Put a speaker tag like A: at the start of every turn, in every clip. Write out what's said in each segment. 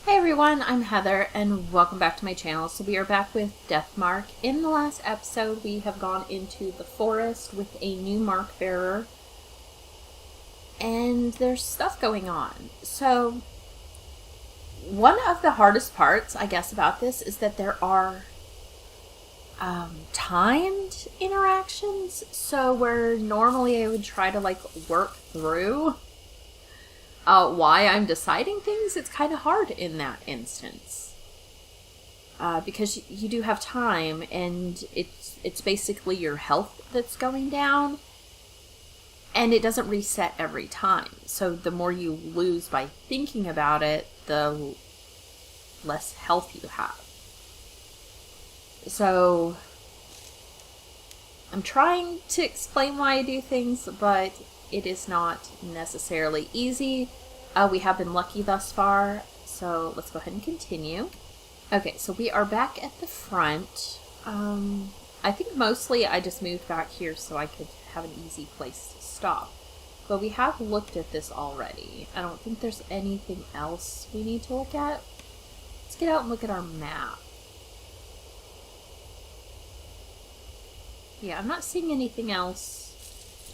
A: Hey everyone, I'm Heather and welcome back to my channel. So we are back with Deathmark. In the last episode we have gone into the forest with a new mark bearer and there's stuff going on. So one of the hardest parts, I guess, about this is that there are timed interactions. So where normally I would try to work through why I'm deciding things, it's kind of hard in that instance. Because you do have time, and it's basically your health that's going down, and it doesn't reset every time. So the more you lose by thinking about it, the less health you have. So I'm trying to explain why I do things, but it is not necessarily easy. We have been lucky thus far, so let's go ahead and continue. Okay, so we are back at the front. I think mostly I just moved back here so I could have an easy place to stop. But we have looked at this already. I don't think there's anything else we need to look at. Let's get out and look at our map. Yeah, I'm not seeing anything else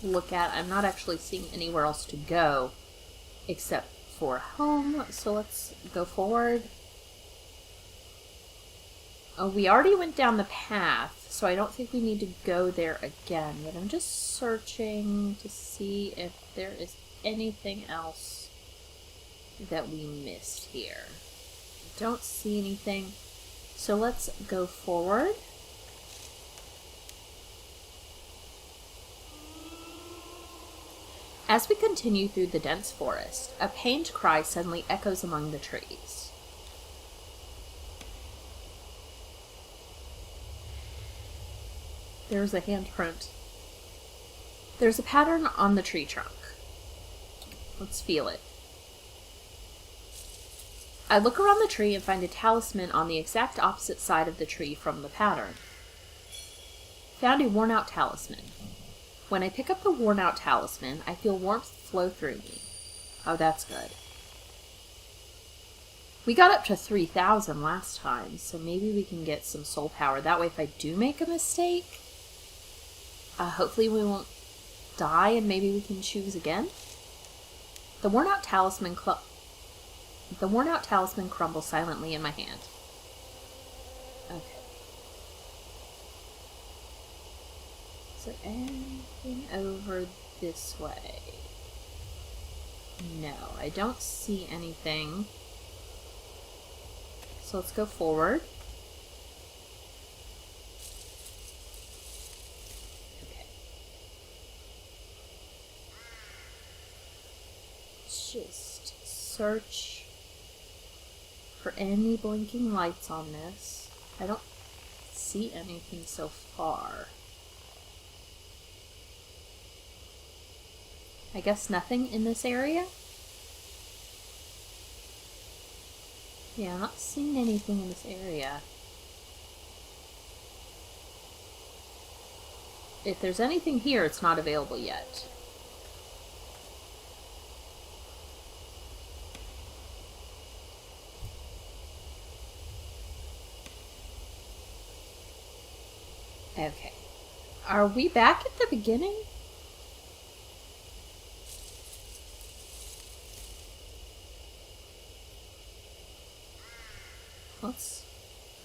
A: look at. I'm not actually seeing anywhere else to go except for home, so let's go forward. Oh, we already went down the path, so I don't think we need to go there again, but I'm just searching to see if there is anything else that we missed here. I don't see anything, so let's go forward. As we continue through the dense forest, a pained cry suddenly echoes among the trees. There's a handprint. There's a pattern on the tree trunk. Let's feel it. I look around the tree and find a talisman on the exact opposite side of the tree from the pattern. Found a worn-out talisman. When I pick up the worn-out talisman, I feel warmth flow through me. Oh, that's good. We got up to 3,000 last time, so maybe we can get some soul power. That way, if I do make a mistake, hopefully we won't die and maybe we can choose again. The worn-out talisman crumbles silently in my hand. Okay. Is there anything over this way? No, I don't see anything. So let's go forward. Okay. Just search for any blinking lights on this. I don't see anything so far. I guess nothing in this area? Yeah, I'm not seeing anything in this area. If there's anything here, it's not available yet. Okay. Are we back at the beginning?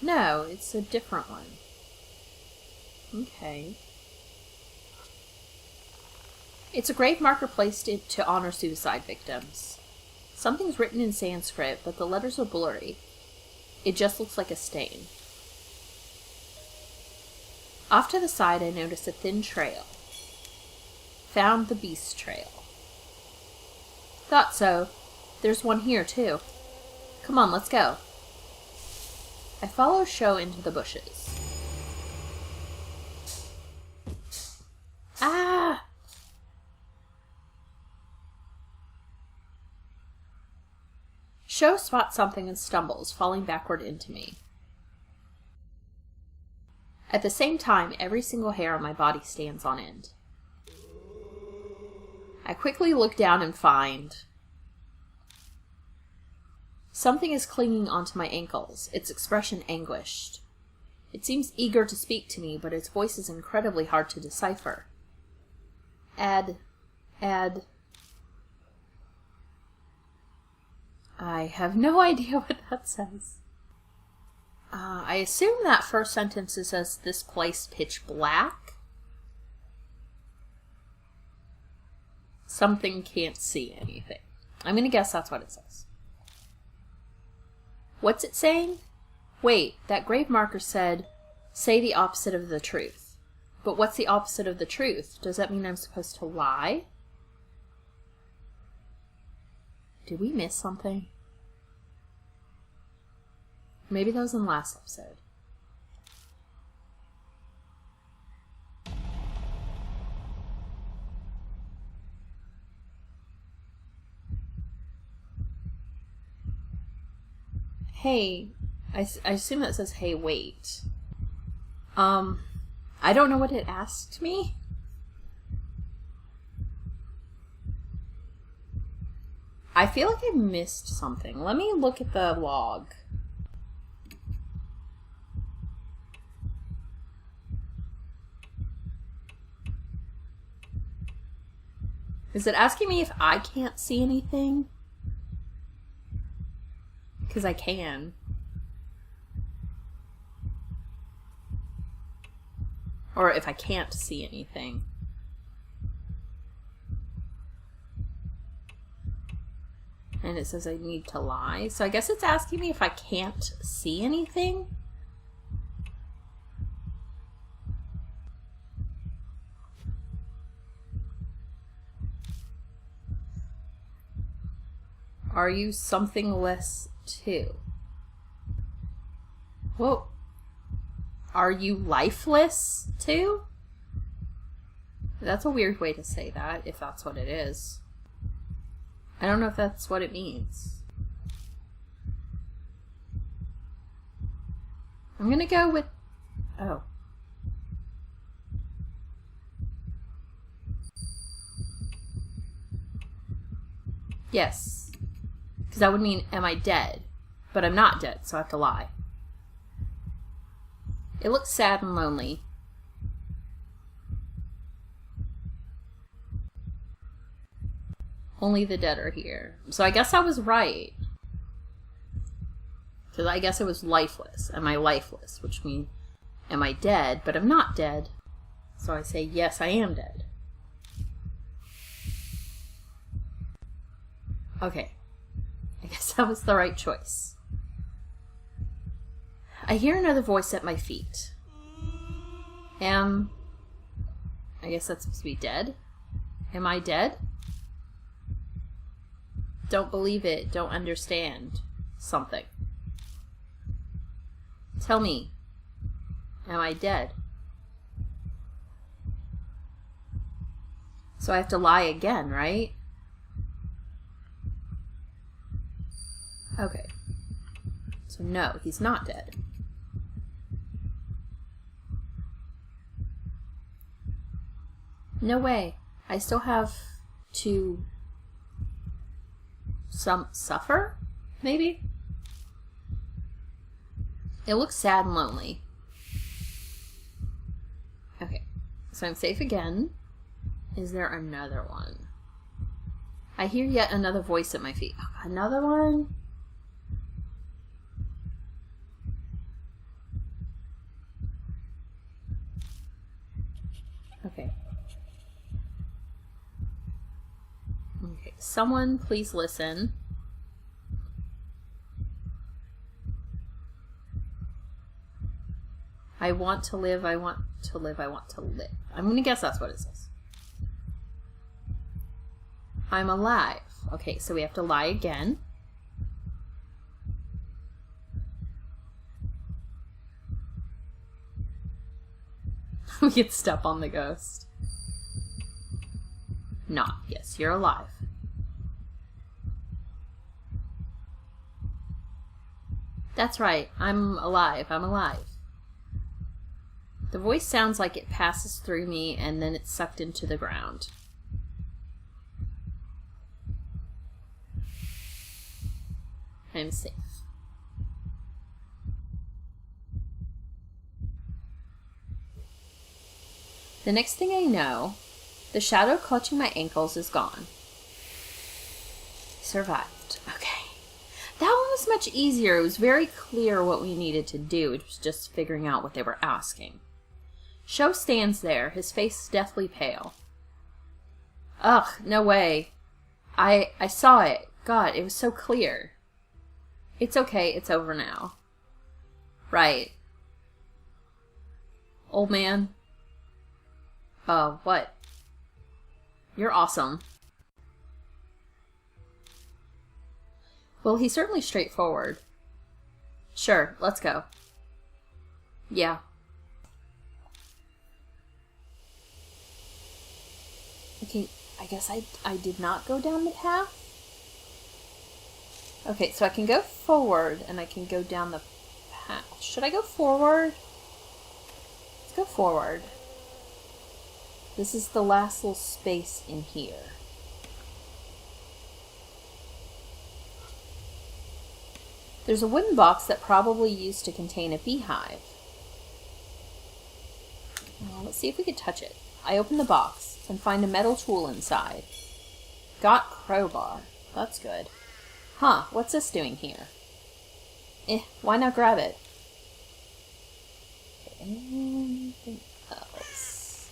A: No, it's a different one. Okay. It's a grave marker placed to honor suicide victims. Something's written in Sanskrit, but the letters are blurry. It just looks like a stain. Off to the side, I notice a thin trail. Found the beast trail. Thought so. There's one here, too. Come on, let's go. I follow Shou into the bushes. Ah! Shou spots something and stumbles, falling backward into me. At the same time, every single hair on my body stands on end. I quickly look down and find Something is clinging onto my ankles, its expression anguished. It seems eager to speak to me, but its voice is incredibly hard to decipher. Add. I have no idea what that says. I assume that first sentence says this place pitch black. Something can't see anything. I'm gonna guess that's what it says. What's it saying? Wait, that grave marker said, say the opposite of the truth. But what's the opposite of the truth? Does that mean I'm supposed to lie? Did we miss something? Maybe that was in the last episode. Hey, I assume that says, hey, wait. I don't know what it asked me. I feel like I missed something. Let me look at the log. Is it asking me if I can't see anything? Because I can. Or if I can't see anything. And it says I need to lie. So I guess it's asking me if I can't see anything. Are you something less too? Whoa. Are you lifeless too? That's a weird way to say that, if that's what it is. I don't know if that's what it means. I'm gonna go with... Oh. Yes. Because that would mean, am I dead? But I'm not dead, so I have to lie. It looks sad and lonely. Only the dead are here. So I guess I was right. Because I guess it was lifeless. Am I lifeless? Which means, am I dead? But I'm not dead. So I say, yes, I am dead. Okay. I guess that was the right choice. I hear another voice at my feet. I guess that's supposed to be dead. Am I dead? Don't believe it. Don't understand. Something. Tell me. Am I dead? So I have to lie again, right? Okay. So no, he's not dead. No way. I still have to suffer? Maybe? It looks sad and lonely. Okay. So I'm safe again. Is there another one? I hear yet another voice at my feet. Another one? Okay. Okay, someone please listen. I want to live, I want to live, I want to live. I'm gonna guess that's what it says. I'm alive. Okay, so we have to lie again. We can step on the ghost. Not. Yes, you're alive. That's right. I'm alive. I'm alive. The voice sounds like it passes through me and then it's sucked into the ground. I'm safe. The next thing I know, the shadow clutching my ankles is gone. Survived. Okay. That one was much easier. It was very clear what we needed to do. It was just figuring out what they were asking. Sho stands there, his face deathly pale. Ugh, no way. I saw it. God, it was so clear. It's okay, it's over now. Right. Old man. What? You're awesome. Well, he's certainly straightforward. Sure, let's go. Yeah. Okay, I guess I did not go down the path. Okay, so I can go forward and I can go down the path. Should I go forward? Let's go forward. This is the last little space in here. There's a wooden box that probably used to contain a beehive. Well, let's see if we could touch it. I open the box and find a metal tool inside. Got crowbar. That's good. Huh, what's this doing here? Why not grab it? Okay, anything else?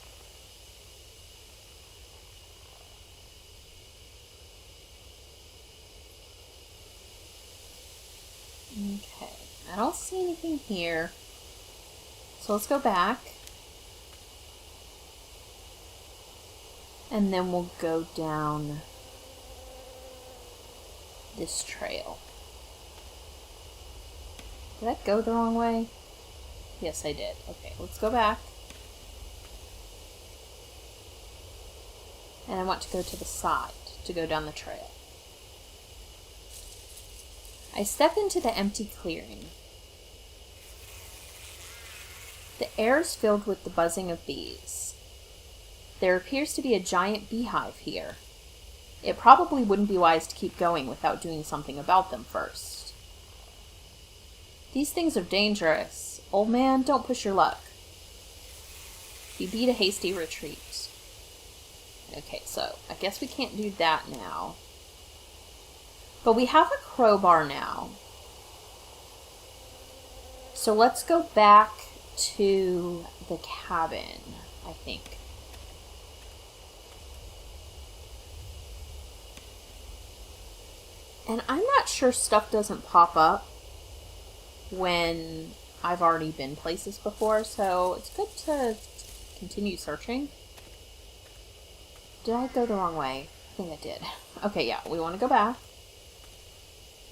A: Okay, I don't see anything here. So let's go back. And then we'll go down this trail. Did I go the wrong way? Yes, I did. Okay, let's go back. And I want to go to the side to go down the trail. I step into the empty clearing. The air is filled with the buzzing of bees. There appears to be a giant beehive here. It probably wouldn't be wise to keep going without doing something about them first. These things are dangerous. Old man, don't push your luck. You beat a hasty retreat. Okay, so I guess we can't do that now. But we have a crowbar now. So let's go back to the cabin, I think. And I'm not sure stuff doesn't pop up when I've already been places before, so it's good to continue searching. Did I go the wrong way? I think I did. Okay, yeah, we want to go back.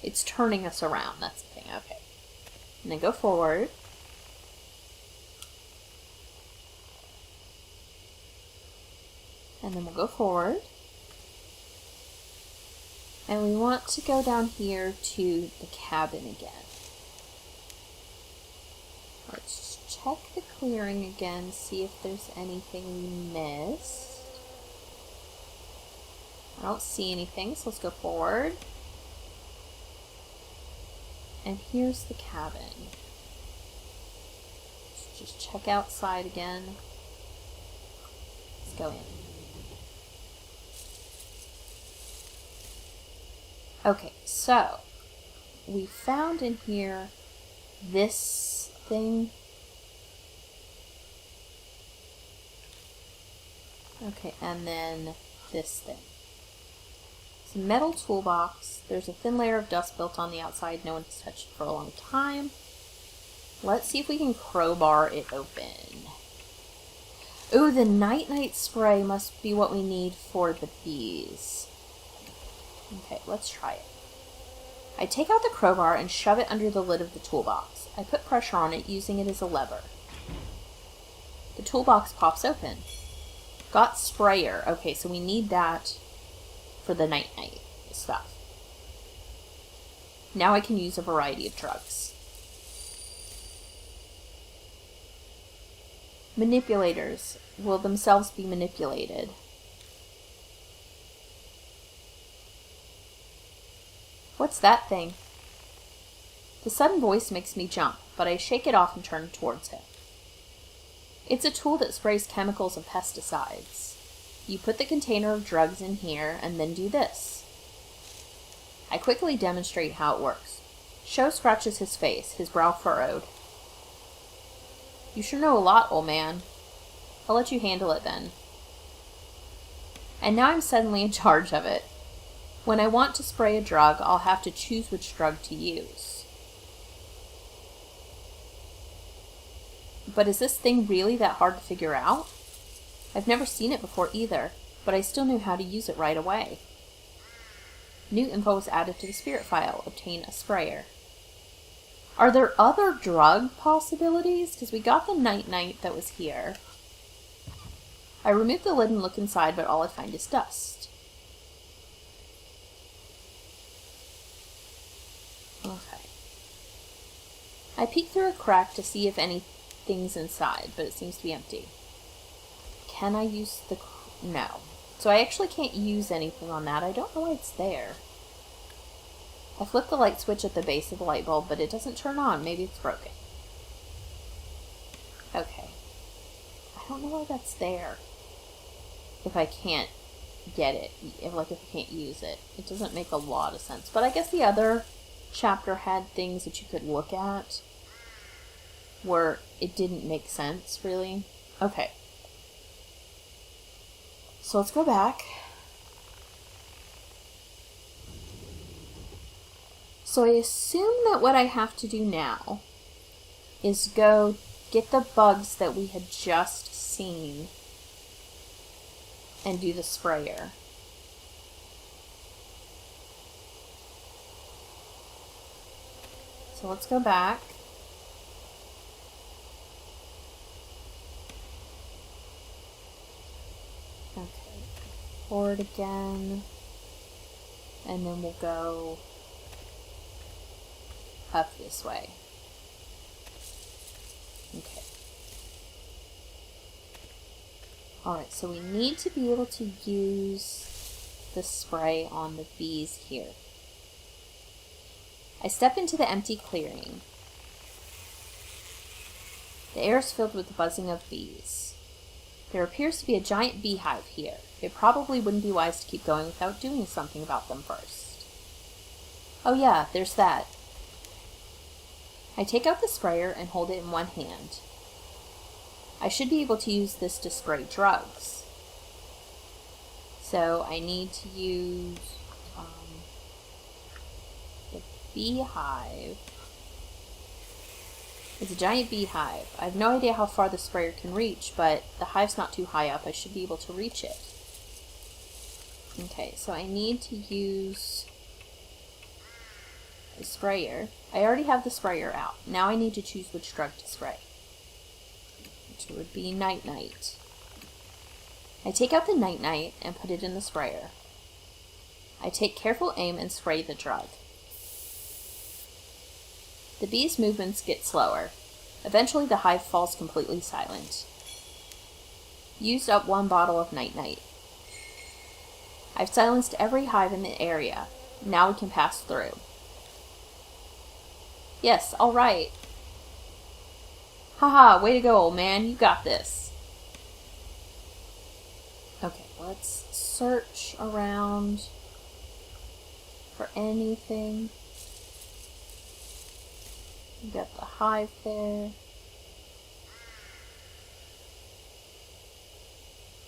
A: It's turning us around, that's the thing, okay. And then go forward. And then we'll go forward. And we want to go down here to the cabin again. Let's check the clearing again, see if there's anything we missed. I don't see anything, so let's go forward. And here's the cabin. Let's just check outside again. Let's go in. Okay, so we found in here this thing. Okay, and then this thing. It's a metal toolbox. There's a thin layer of dust built on the outside. No one's touched it for a long time. Let's see if we can crowbar it open. Ooh, the night-night spray must be what we need for the bees. Okay, let's try it. I take out the crowbar and shove it under the lid of the toolbox. I put pressure on it, using it as a lever. The toolbox pops open. Got sprayer. Okay, so we need that for the night-night stuff. Now I can use a variety of drugs. Manipulators will themselves be manipulated. What's that thing? The sudden voice makes me jump, but I shake it off and turn towards him. It's a tool that sprays chemicals and pesticides. You put the container of drugs in here and then do this. I quickly demonstrate how it works. Sho scratches his face, his brow furrowed. You sure know a lot, old man. I'll let you handle it then. And now I'm suddenly in charge of it. When I want to spray a drug, I'll have to choose which drug to use. But is this thing really that hard to figure out? I've never seen it before either, but I still knew how to use it right away. New info was added to the spirit file. Obtain a sprayer. Are there other drug possibilities? Because we got the night-night that was here. I remove the lid and look inside, but all I find is dust. Okay. I peek through a crack to see if anything's inside, but it seems to be empty. Can I use the... No. So I actually can't use anything on that. I don't know why it's there. I flip the light switch at the base of the light bulb, but it doesn't turn on. Maybe it's broken. Okay. I don't know why that's there. If I can't get it. If I can't use it. It doesn't make a lot of sense. But I guess the other chapter had things that you could look at where it didn't make sense, really. Okay. So let's go back. So I assume that what I have to do now is go get the bugs that we had just seen and do the sprayer. So let's go back. Okay, forward again, and then we'll go up this way. Okay. Alright, so we need to be able to use the spray on the bees here. I step into the empty clearing. The air is filled with the buzzing of bees. There appears to be a giant beehive here. It probably wouldn't be wise to keep going without doing something about them first. Oh yeah, there's that. I take out the sprayer and hold it in one hand. I should be able to use this to spray drugs. So I need to use the beehive. It's a giant beehive. I have no idea how far the sprayer can reach, but the hive's not too high up. I should be able to reach it. Okay, so I need to use the sprayer. I already have the sprayer out. Now I need to choose which drug to spray, which would be night-night. I take out the night-night and put it in the sprayer. I take careful aim and spray the drug. The bees' movements get slower. Eventually the hive falls completely silent. Used up one bottle of night-night. I've silenced every hive in the area. Now we can pass through. Yes, all right. Haha, way to go, old man. You got this. Okay, let's search around for anything. We got the hive there.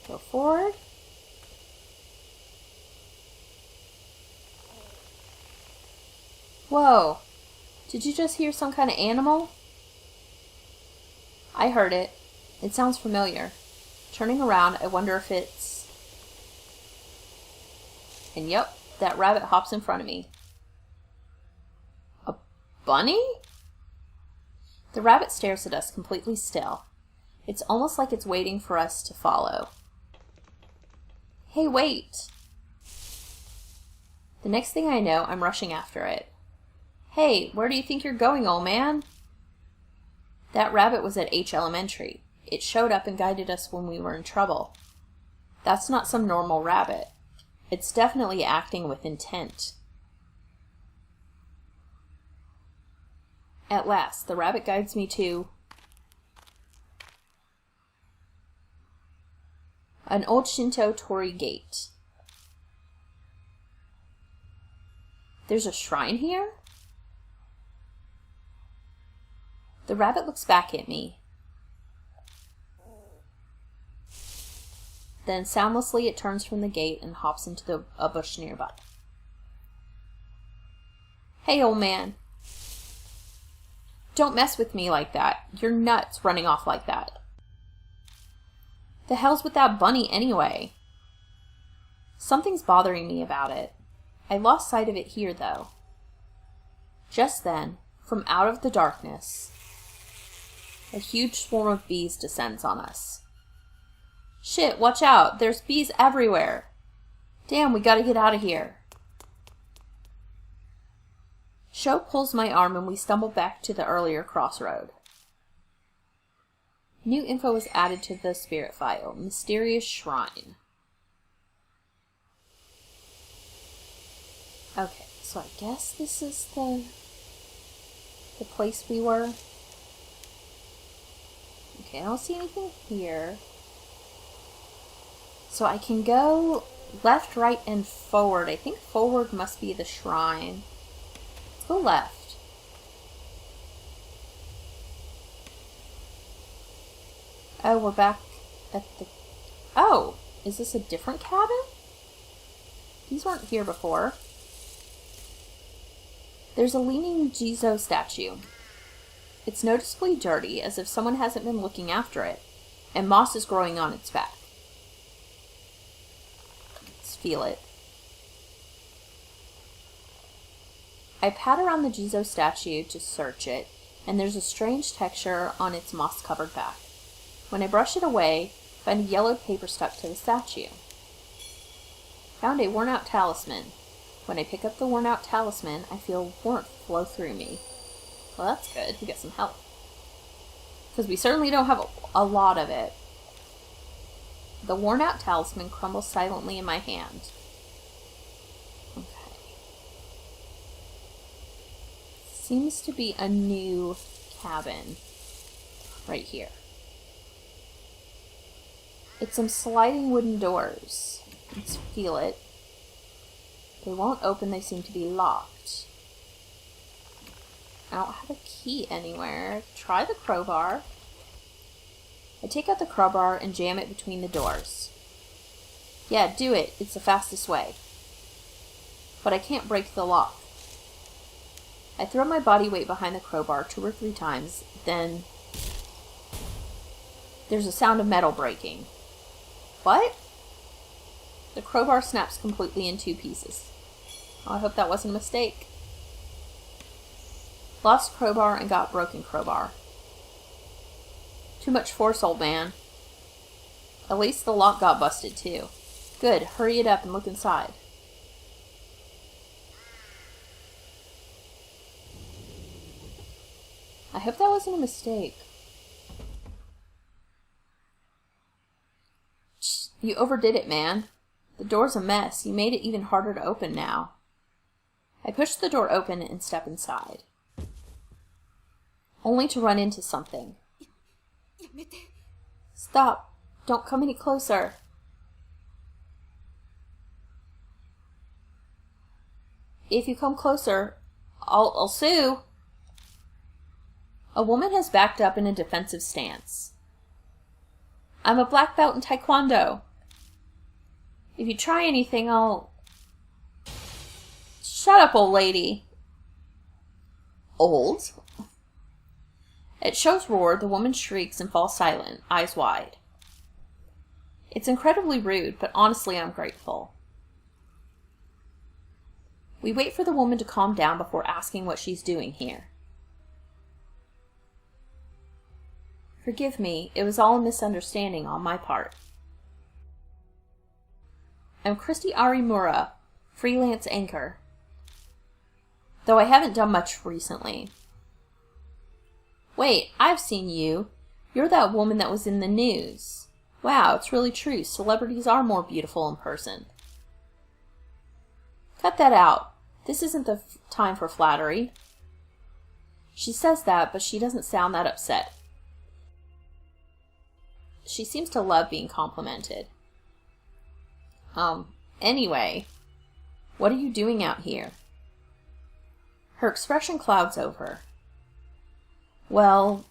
A: Go forward. Whoa. Did you just hear some kind of animal? I heard it. It sounds familiar. Turning around, I wonder if it's... And yep, that rabbit hops in front of me. A bunny? The rabbit stares at us completely still. It's almost like it's waiting for us to follow. Hey, wait! The next thing I know, I'm rushing after it. Hey, where do you think you're going, old man? That rabbit was at H Elementary. It showed up and guided us when we were in trouble. That's not some normal rabbit. It's definitely acting with intent. At last, the rabbit guides me to an old Shinto torii gate. There's a shrine here? The rabbit looks back at me. Then soundlessly it turns from the gate and hops into a bush nearby. Hey, old man. Don't mess with me like that. You're nuts running off like that. The hell's with that bunny anyway? Something's bothering me about it. I lost sight of it here, though. Just then, from out of the darkness, a huge swarm of bees descends on us. Shit, watch out! There's bees everywhere! Damn, we gotta get out of here. Sho pulls my arm and we stumble back to the earlier crossroad. New info was added to the spirit file. Mysterious shrine. Okay, so I guess this is the place we were. Okay, I don't see anything here. So I can go left, right, and forward. I think forward must be the shrine. Let's go left. Oh, we're back at the... Oh, is this a different cabin? These weren't here before. There's a leaning Jizo statue. It's noticeably dirty, as if someone hasn't been looking after it, and moss is growing on its back. Let's feel it. I pat around the Jizo statue to search it, and there's a strange texture on its moss-covered back. When I brush it away, I find a yellow paper stuck to the statue. Found a worn-out talisman. When I pick up the worn-out talisman, I feel warmth flow through me. Well, that's good. We get some help. Because we certainly don't have a lot of it. The worn-out talisman crumbles silently in my hand. Okay. Seems to be a new cabin. Right here. It's some sliding wooden doors. Let's feel it. They won't open, they seem to be locked. I don't have a key anywhere. Try the crowbar. I take out the crowbar and jam it between the doors. Yeah, do it. It's the fastest way. But I can't break the lock. I throw my body weight behind the crowbar 2 or 3 times, then there's a sound of metal breaking. What? The crowbar snaps completely in 2 pieces. Oh, I hope that wasn't a mistake. Lost crowbar and got broken crowbar. Too much force, old man. At least the lock got busted too. Good, hurry it up and look inside. I hope that wasn't a mistake. You overdid it, man. The door's a mess. You made it even harder to open now. I push the door open and step inside. Only to run into something. Stop. Don't come any closer. If you come closer, I'll sue. A woman has backed up in a defensive stance. I'm a black belt in Taekwondo. If you try anything, I'll... Shut up, old lady. Old? At Sho's roar, the woman shrieks and falls silent, eyes wide. It's incredibly rude, but honestly I'm grateful. We wait for the woman to calm down before asking what she's doing here. Forgive me, it was all a misunderstanding on my part. I'm Christy Arimura, freelance anchor. Though I haven't done much recently. Wait, I've seen you. You're that woman that was in the news. Wow, it's really true. Celebrities are more beautiful in person. Cut that out. This isn't the time for flattery. She says that, but she doesn't sound that upset. She seems to love being complimented. Anyway, what are you doing out here? Her expression clouds over. Well,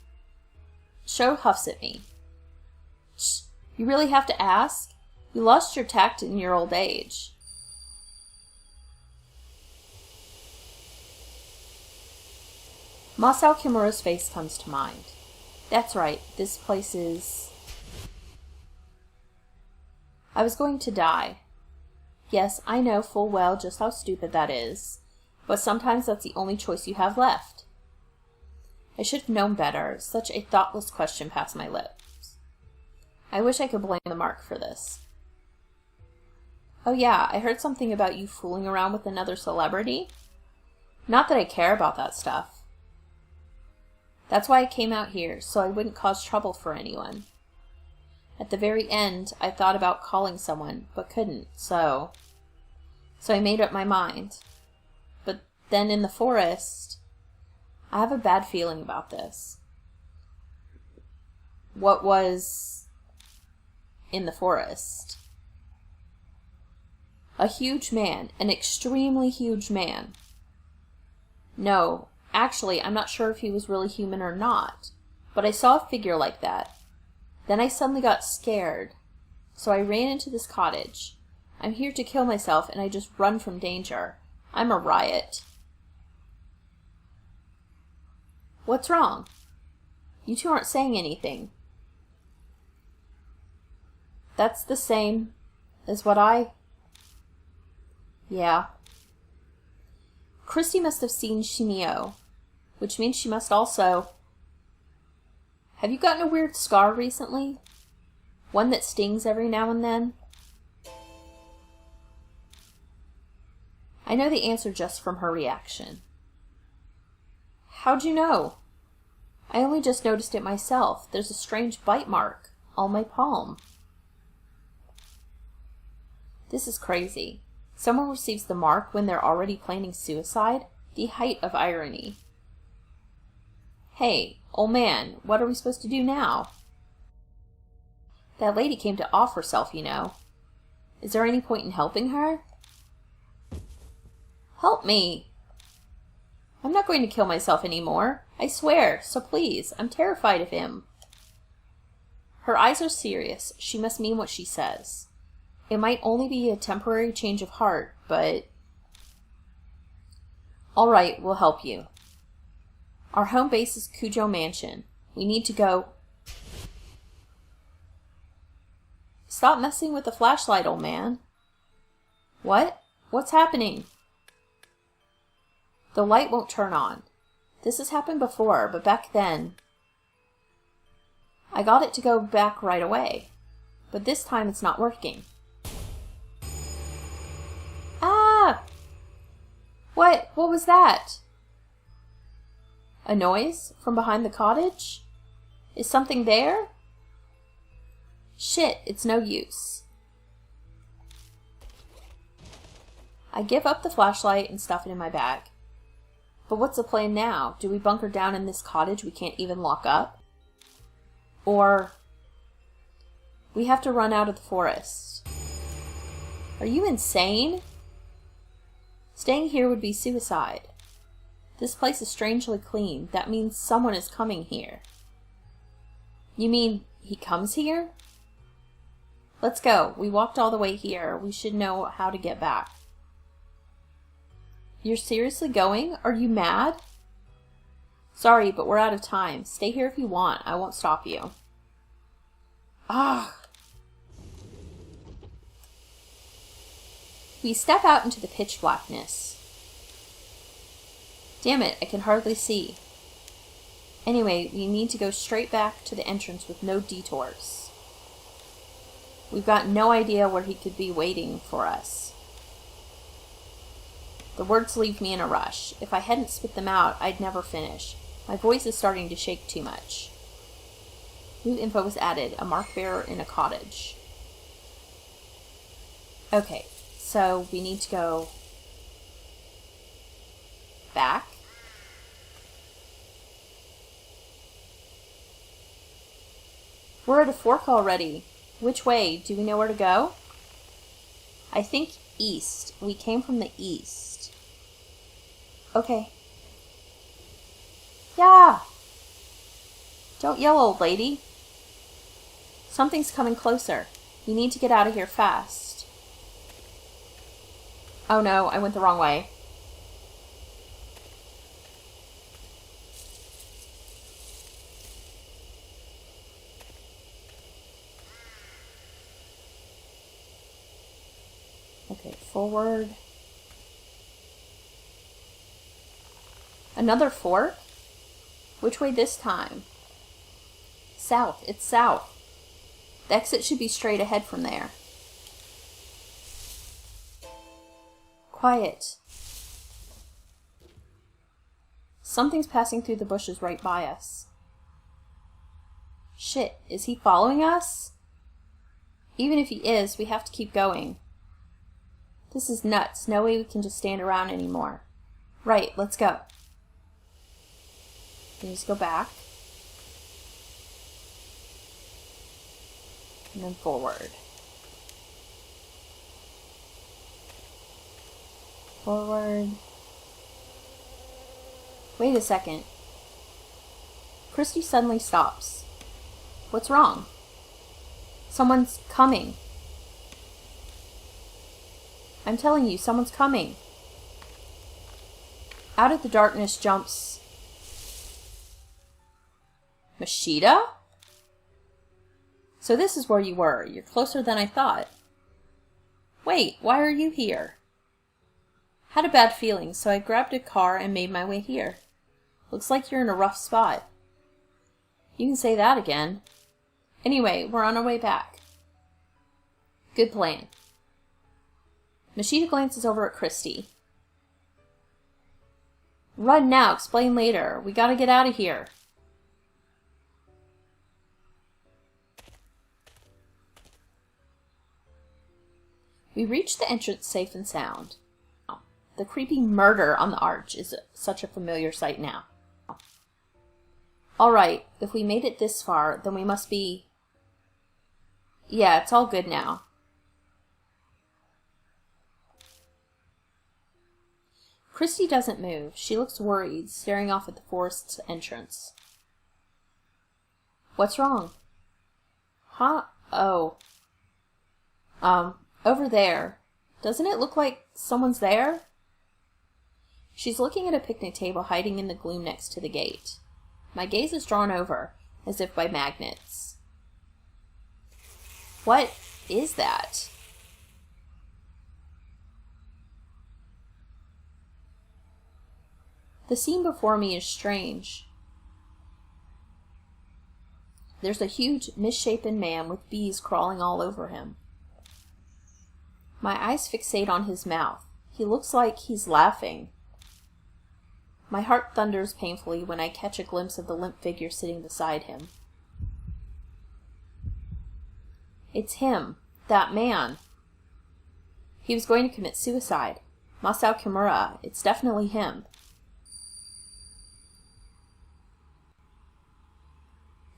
A: Sho huffs at me. Shh, you really have to ask? You lost your tact in your old age. Masao Kimura's face comes to mind. That's right, this place is... I was going to die. Yes, I know full well just how stupid that is, but sometimes that's the only choice you have left. I should have known better. Such a thoughtless question passed my lips. I wish I could blame the mark for this. Oh yeah, I heard something about you fooling around with another celebrity. Not that I care about that stuff. That's why I came out here, so I wouldn't cause trouble for anyone. At the very end, I thought about calling someone, but couldn't, so I made up my mind. But then in the forest, I have a bad feeling about this. What was in the forest? A huge man, an extremely huge man. No, actually, I'm not sure if he was really human or not, but I saw a figure like that. Then I suddenly got scared, so I ran into this cottage. I'm here to kill myself, and I just run from danger. I'm a riot. What's wrong? You two aren't saying anything. That's the same as what I... Yeah. Christy must have seen Shimi-O, which means she must also... Have you gotten a weird scar recently? One that stings every now and then? I know the answer just from her reaction. How'd you know? I only just noticed it myself. There's a strange bite mark on my palm. This is crazy. Someone receives the mark when they're already planning suicide? The height of irony. Hey, old man, what are we supposed to do now? That lady came to off herself, you know. Is there any point in helping her? Help me! I'm not going to kill myself anymore. I swear, so please, I'm terrified of him. Her eyes are serious. She must mean what she says. It might only be a temporary change of heart, but... All right, we'll help you. Our home base is Kujo Mansion. We need to go... Stop messing with the flashlight, old man. What? What's happening? The light won't turn on. This has happened before, but back then... I got it to go back right away. But this time it's not working. Ah! What? What was that? A noise from behind the cottage? Is something there? Shit, it's no use. I give up the flashlight and stuff it in my bag. But what's the plan now? Do we bunker down in this cottage we can't even lock up? Or we have to run out of the forest. Are you insane? Staying here would be suicide. This place is strangely clean. That means someone is coming here. You mean he comes here? Let's go. We walked all the way here. We should know how to get back. You're seriously going? Are you mad? Sorry, but we're out of time. Stay here if you want. I won't stop you. Ah. We step out into the pitch blackness. Damn it, I can hardly see. Anyway, we need to go straight back to the entrance with no detours. We've got no idea where he could be waiting for us. The words leave me in a rush. If I hadn't spit them out, I'd never finish. My voice is starting to shake too much. New info was added. A mark bearer in a cottage. Okay, so we need to go back. We're at a fork already. Which way? Do we know where to go? I think east. We came from the east. Okay. Yeah! Don't yell, old lady. Something's coming closer. We need to get out of here fast. Oh no, I went the wrong way. Okay, forward. Another fork? Which way this time? South. It's south. The exit should be straight ahead from there. Quiet. Something's passing through the bushes right by us. Shit, is he following us? Even if he is, we have to keep going. This is nuts. No way we can just stand around anymore. Right, let's go. We just go back. And then forward. Forward. Wait a second. Christy suddenly stops. What's wrong? Someone's coming. I'm telling you, someone's coming. Out of the darkness jumps Mashita? So this is where you were. You're closer than I thought. Wait, why are you here? Had a bad feeling, so I grabbed a car and made my way here. Looks like you're in a rough spot. You can say that again. Anyway, we're on our way back. Good plan. Mashita glances over at Christy. Run now, explain later. We gotta get out of here. We reach the entrance safe and sound. The creepy murder on the arch is such a familiar sight now. Alright, if we made it this far, then we must be... Yeah, it's all good now. Christy doesn't move. She looks worried, staring off at the forest's entrance. What's wrong? Huh? Oh. Over there. Doesn't it look like someone's there? She's looking at a picnic table hiding in the gloom next to the gate. My gaze is drawn over, as if by magnets. What is that? The scene before me is strange. There's a huge, misshapen man with bees crawling all over him. My eyes fixate on his mouth. He looks like he's laughing. My heart thunders painfully when I catch a glimpse of the limp figure sitting beside him. It's him, that man. He was going to commit suicide. Masao Kimura, it's definitely him.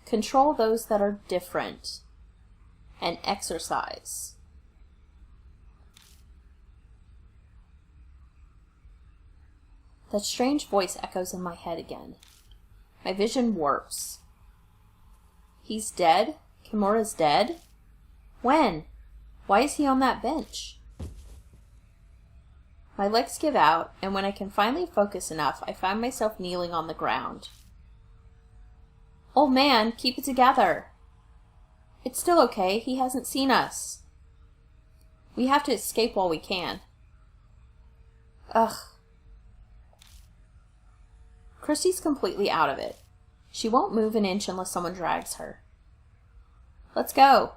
A: Control those that are different. And exercise. That strange voice echoes in my head again. My vision warps. He's dead? Kimura's dead? When? Why is he on that bench? My legs give out, and when I can finally focus enough, I find myself kneeling on the ground. Old man, keep it together. It's still okay. He hasn't seen us. We have to escape while we can. Ugh. Christy's completely out of it. She won't move an inch unless someone drags her. Let's go.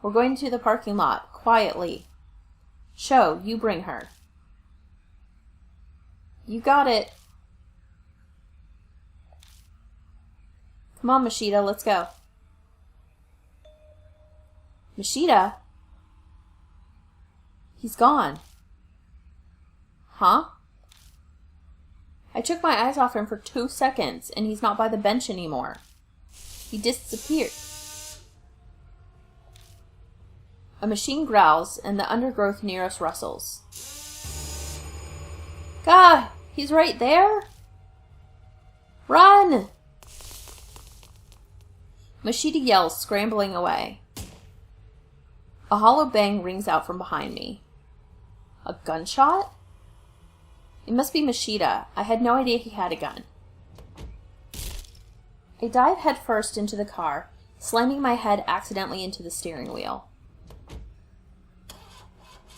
A: We're going to the parking lot, quietly. Sho, you bring her. You got it. Come on, Mashita, let's go. Mashita? He's gone. Huh? I took my eyes off him for 2 seconds, and he's not by the bench anymore. He disappeared. A machine growls, and the undergrowth near us rustles. God, he's right there? Run! Mashita yells, scrambling away. A hollow bang rings out from behind me. A gunshot? It must be Mashita. I had no idea he had a gun. I dive headfirst into the car, slamming my head accidentally into the steering wheel.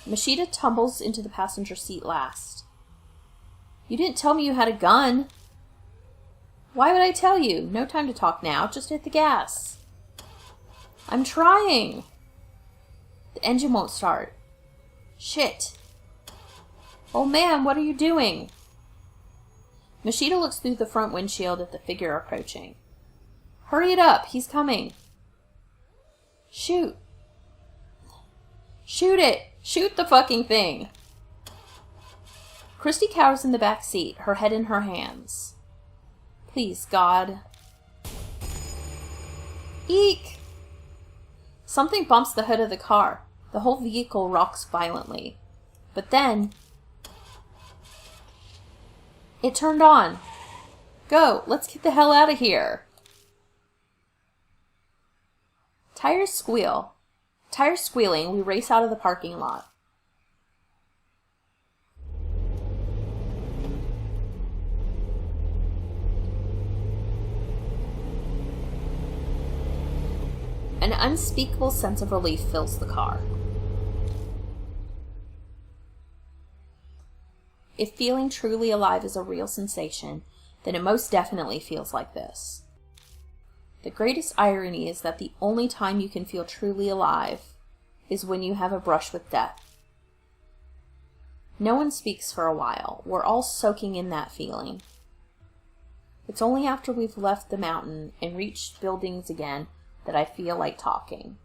A: Mashita tumbles into the passenger seat last. You didn't tell me you had a gun. Why would I tell you? No time to talk now. Just hit the gas. I'm trying. The engine won't start. Shit. Oh man, what are you doing? Mashita looks through the front windshield at the figure approaching. Hurry it up. He's coming. Shoot. Shoot it. Shoot the fucking thing. Christy cowers in the back seat, her head in her hands. Please, God. Eek! Something bumps the hood of the car. The whole vehicle rocks violently. But then... it turned on. Go, let's get the hell out of here. Tires squeal. Tires squealing, we race out of the parking lot. An unspeakable sense of relief fills the car. If feeling truly alive is a real sensation, then it most definitely feels like this. The greatest irony is that the only time you can feel truly alive is when you have a brush with death. No one speaks for a while. We're all soaking in that feeling. It's only after we've left the mountain and reached buildings again that I feel like talking.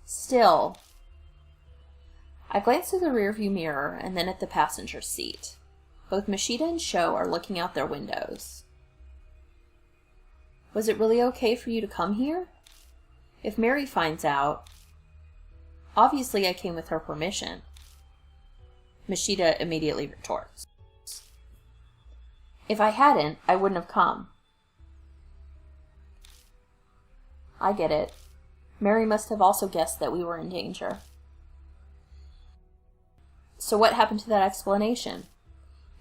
A: Still, I glance through the rearview mirror and then at the passenger seat. Both Mashita and Sho are looking out their windows. Was it really okay for you to come here? If Mary finds out... Obviously I came with her permission. Mashita immediately retorts. If I hadn't, I wouldn't have come. I get it. Mary must have also guessed that we were in danger. So what happened to that explanation?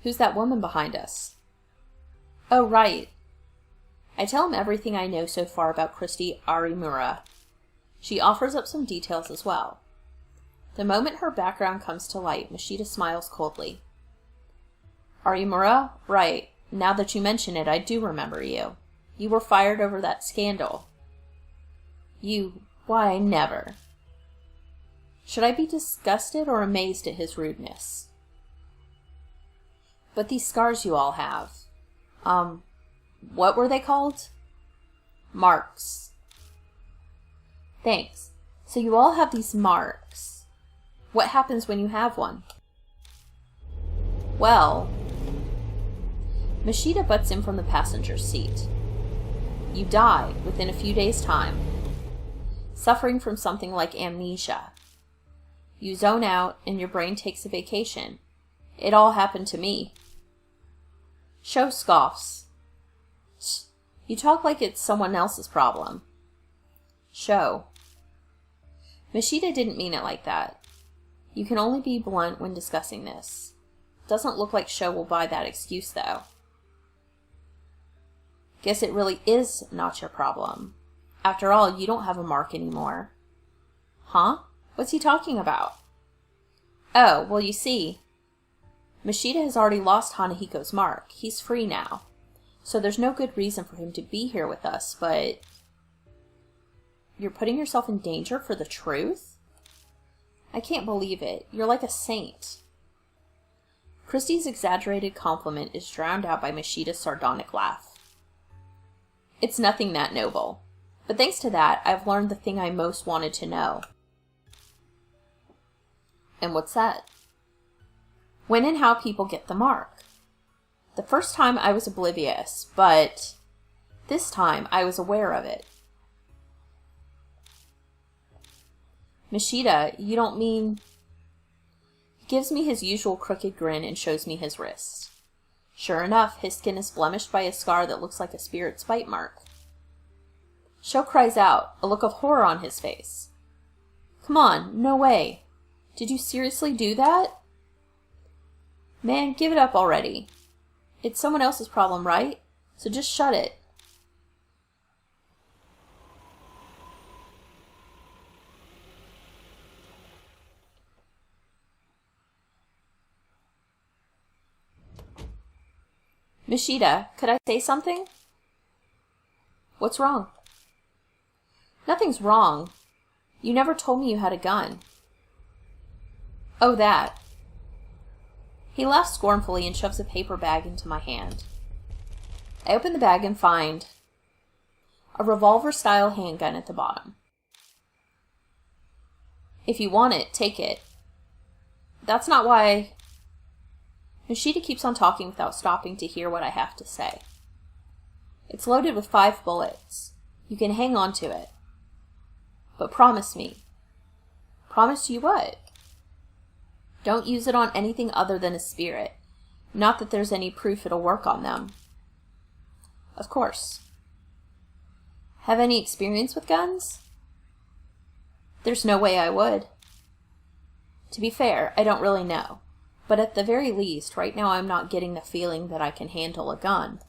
A: Who's that woman behind us? Oh, right. I tell him everything I know so far about Christy Arimura. She offers up some details as well. The moment her background comes to light, Mashita smiles coldly. Arimura? Right. Now that you mention it, I do remember you. You were fired over that scandal. Why, never. Should I be disgusted or amazed at his rudeness? But these scars you all have. What were they called? Marks. Thanks. So you all have these marks. What happens when you have one? Well, Mashita butts in from the passenger seat. You die within a few days' time, suffering from something like amnesia. You zone out and your brain takes a vacation. It all happened to me. Sho scoffs. You talk like it's someone else's problem. Sho. Mashita didn't mean it like that. You can only be blunt when discussing this. Doesn't look like Sho will buy that excuse, though. Guess it really is not your problem. After all, you don't have a mark anymore. Huh? What's he talking about? Oh, well, you see, Mashita has already lost Hanahiko's mark. He's free now. So there's no good reason for him to be here with us, but... You're putting yourself in danger for the truth? I can't believe it. You're like a saint. Christy's exaggerated compliment is drowned out by Mashita's sardonic laugh. It's nothing that noble. But thanks to that, I've learned the thing I most wanted to know. And what's that? When and how people get the mark. The first time I was oblivious, but this time I was aware of it. Mishita, you don't mean... He gives me his usual crooked grin and shows me his wrist. Sure enough, his skin is blemished by a scar that looks like a spirit's bite mark. Sho cries out, a look of horror on his face. Come on, no way. Did you seriously do that? Man, give it up already. It's someone else's problem, right? So just shut it. Mishita, could I say something? What's wrong? Nothing's wrong. You never told me you had a gun. Oh, that. He laughs scornfully and shoves a paper bag into my hand. I open the bag and find a revolver-style handgun at the bottom. If you want it, take it. That's not why... Mishita keeps on talking without stopping to hear what I have to say. It's loaded with 5 bullets. You can hang on to it. But promise me. Promise you what? Don't use it on anything other than a spirit. Not that there's any proof it'll work on them. Of course. Have any experience with guns? There's no way I would. To be fair, I don't really know. But at the very least, right now I'm not getting the feeling that I can handle a gun.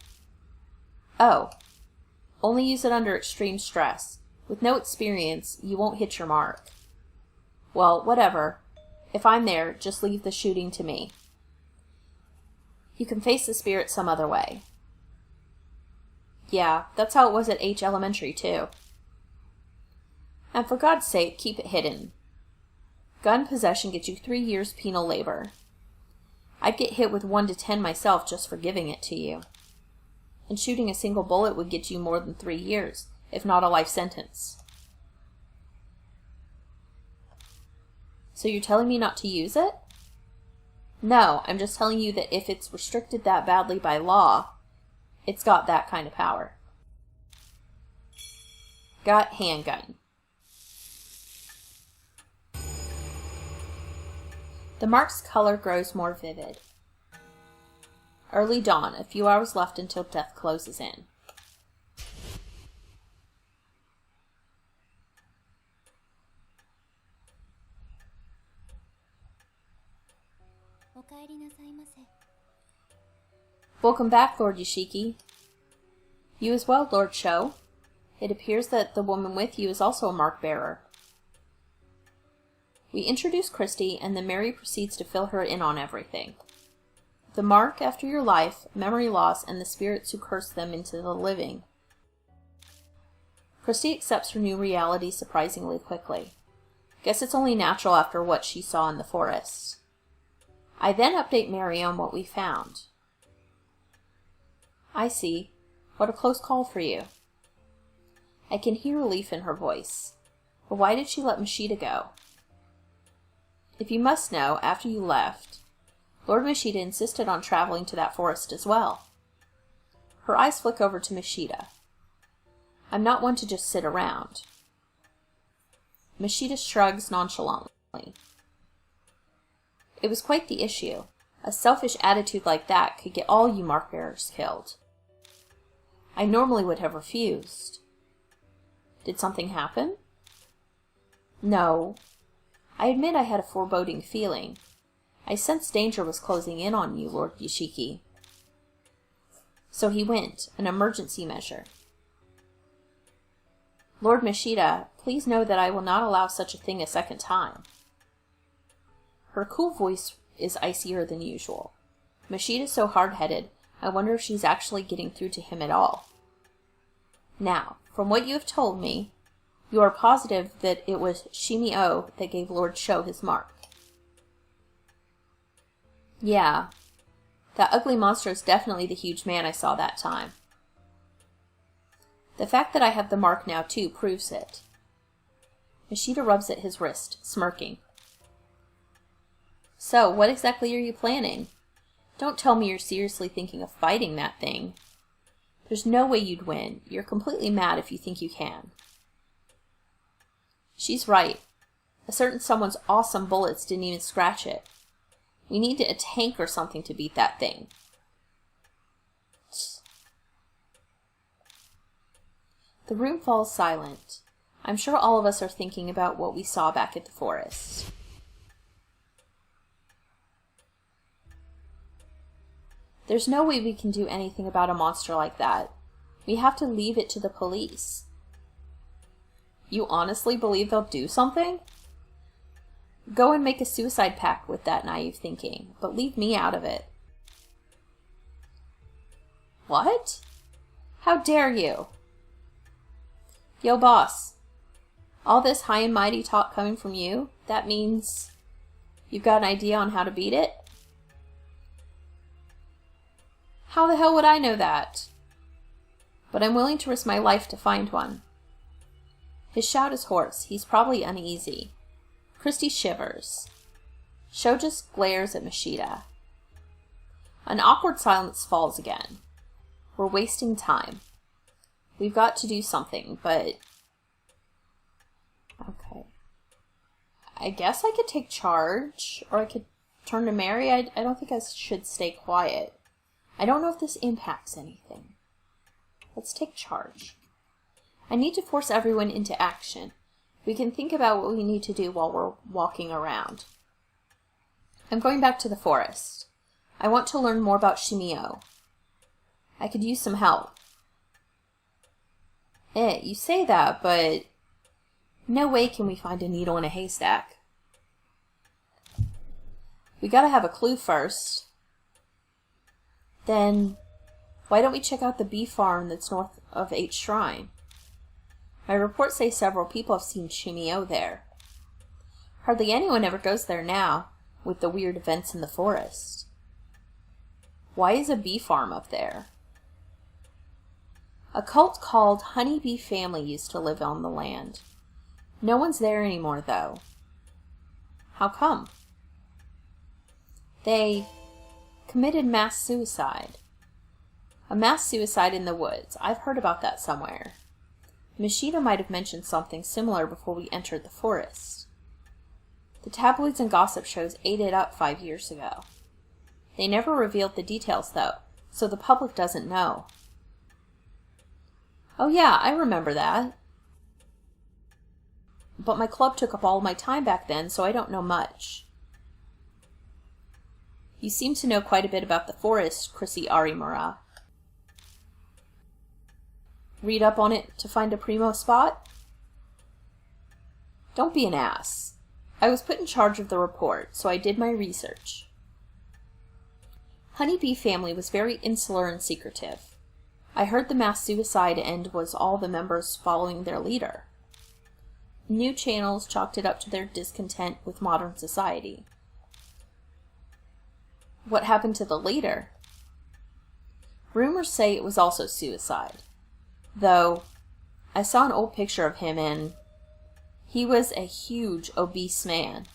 A: Oh. Only use it under extreme stress. With no experience, you won't hit your mark. Well, whatever. If I'm there, just leave the shooting to me. You can face the spirit some other way. Yeah, that's how it was at H Elementary, too. And for God's sake, keep it hidden. Gun possession gets you 3 years penal labor. I'd get hit with 1 to 10 myself just for giving it to you. And shooting a single bullet would get you more than 3 years, if not a life sentence. So you're telling me not to use it? No, I'm just telling you that if it's restricted that badly by law, it's got that kind of power. Got handgun. The mark's color grows more vivid. Early dawn, a few hours left until death closes in. Welcome back, Lord Yoshiki. You as well, Lord Sho. It appears that the woman with you is also a mark bearer. We introduce Christy, and then Mary proceeds to fill her in on everything. The mark after your life, memory loss, and the spirits who curse them into the living. Christy accepts her new reality surprisingly quickly. Guess it's only natural after what she saw in the forest. I then update Mary on what we found. I see. What a close call for you. I can hear relief in her voice. But why did she let Mishita go? If you must know, after you left, Lord Mishita insisted on traveling to that forest as well. Her eyes flick over to Mishita. I'm not one to just sit around. Mishita shrugs nonchalantly. It was quite the issue. A selfish attitude like that could get all you mark bearers killed. I normally would have refused. Did something happen? No. I admit I had a foreboding feeling. I sensed danger was closing in on you, Lord Yoshiki. So he went, an emergency measure. Lord Mishita, please know that I will not allow such a thing a second time. Her cool voice is icier than usual. Mishita's so hard-headed, I wonder if she's actually getting through to him at all. Now, from what you have told me, you are positive that it was Shimi-O that gave Lord Sho his mark. Yeah, that ugly monster is definitely the huge man I saw that time. The fact that I have the mark now, too, proves it. Mishita rubs at his wrist, smirking. So, what exactly are you planning? Don't tell me you're seriously thinking of fighting that thing. There's no way you'd win. You're completely mad if you think you can. She's right. A certain someone's awesome bullets didn't even scratch it. We need a tank or something to beat that thing. The room falls silent. I'm sure all of us are thinking about what we saw back at the forest. There's no way we can do anything about a monster like that. We have to leave it to the police. You honestly believe they'll do something? Go and make a suicide pact with that naive thinking, but leave me out of it. What? How dare you? Yo, boss. All this high and mighty talk coming from you, that means you've got an idea on how to beat it? How the hell would I know that? But I'm willing to risk my life to find one. His shout is hoarse. He's probably uneasy. Christy shivers. Sho just glares at Mashita. An awkward silence falls again. We're wasting time. We've got to do something, but... Okay. I guess I could take charge, or I could turn to Mary. I don't think I should stay quiet. I don't know if this impacts anything. Let's take charge. I need to force everyone into action. We can think about what we need to do while we're walking around. I'm going back to the forest. I want to learn more about Shimi-O. I could use some help. You say that, but no way can we find a needle in a haystack. We gotta have a clue first. Then, why don't we check out the bee farm that's north of 8 Shrine? My reports say several people have seen Shimi-O there. Hardly anyone ever goes there now, with the weird events in the forest. Why is a bee farm up there? A cult called Honey Bee Family used to live on the land. No one's there anymore, though. How come? They committed mass suicide. A mass suicide in the woods. I've heard about that somewhere. Mashita might have mentioned something similar before we entered the forest. The tabloids and gossip shows ate it up 5 years ago. They never revealed the details, though, so the public doesn't know. Oh yeah, I remember that. But my club took up all my time back then, so I don't know much. You seem to know quite a bit about the forest, Chrissy Arimura. Read up on it to find a primo spot? Don't be an ass. I was put in charge of the report, so I did my research. Honey Bee Family was very insular and secretive. I heard the mass suicide end was all the members following their leader. New channels chalked it up to their discontent with modern society. What happened to the leader? Rumors say it was also suicide. Though, I saw an old picture of him and he was a huge, obese man.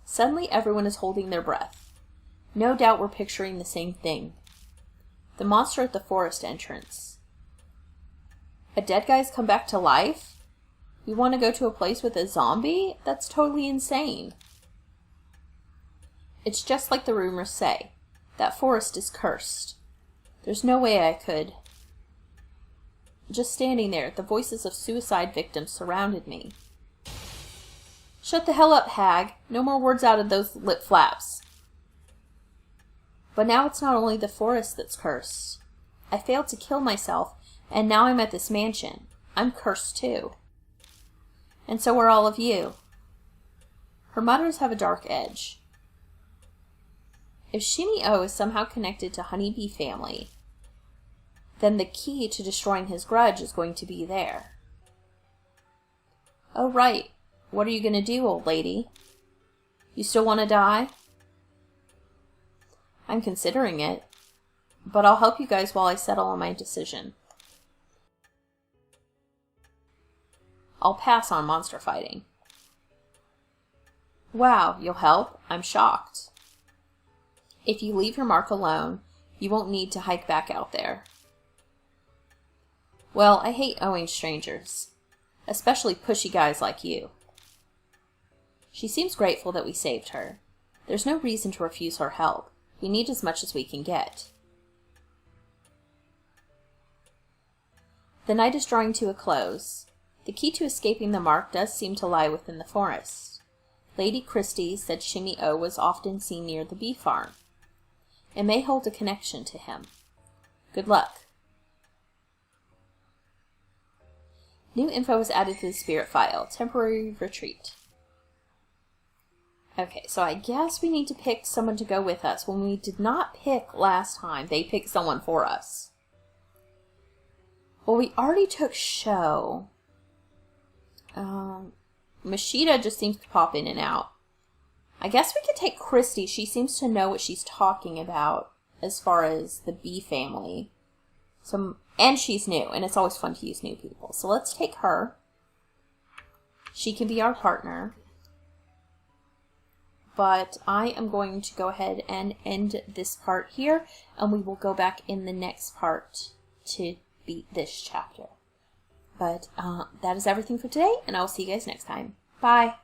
A: Suddenly everyone is holding their breath. No doubt we're picturing the same thing. The monster at the forest entrance. A dead guy's come back to life? We want to go to a place with a zombie? That's totally insane. It's just like the rumors say. That forest is cursed. There's no way I could. Just standing there, the voices of suicide victims surrounded me. Shut the hell up, hag. No more words out of those lip flaps. But now it's not only the forest that's cursed. I failed to kill myself, and now I'm at this mansion. I'm cursed too. And so are all of you. Her mutters have a dark edge. If Shimi-O is somehow connected to Honey Bee Family, then the key to destroying his grudge is going to be there. Oh right, what are you going to do, old lady? You still want to die? I'm considering it, but I'll help you guys while I settle on my decision. I'll pass on monster fighting. Wow, you'll help? I'm shocked. If you leave your mark alone, you won't need to hike back out there. Well, I hate owing strangers, especially pushy guys like you. She seems grateful that we saved her. There's no reason to refuse her help. We need as much as we can get. The night is drawing to a close. The key to escaping the mark does seem to lie within the forest. Lady Christie said Shimi-O was often seen near the bee farm. It may hold a connection to him. Good luck. New info was added to the spirit file. Temporary retreat. Okay, so I guess we need to pick someone to go with us. When we did not pick last time, they picked someone for us. Well, we already took Sho. Mashita just seems to pop in and out. I guess we could take Christy. She seems to know what she's talking about as far as the bee family. And she's new, and it's always fun to use new people. So let's take her. She can be our partner. But I am going to go ahead and end this part here, and we will go back in the next part to beat this chapter. But that is everything for today, and I will see you guys next time. Bye!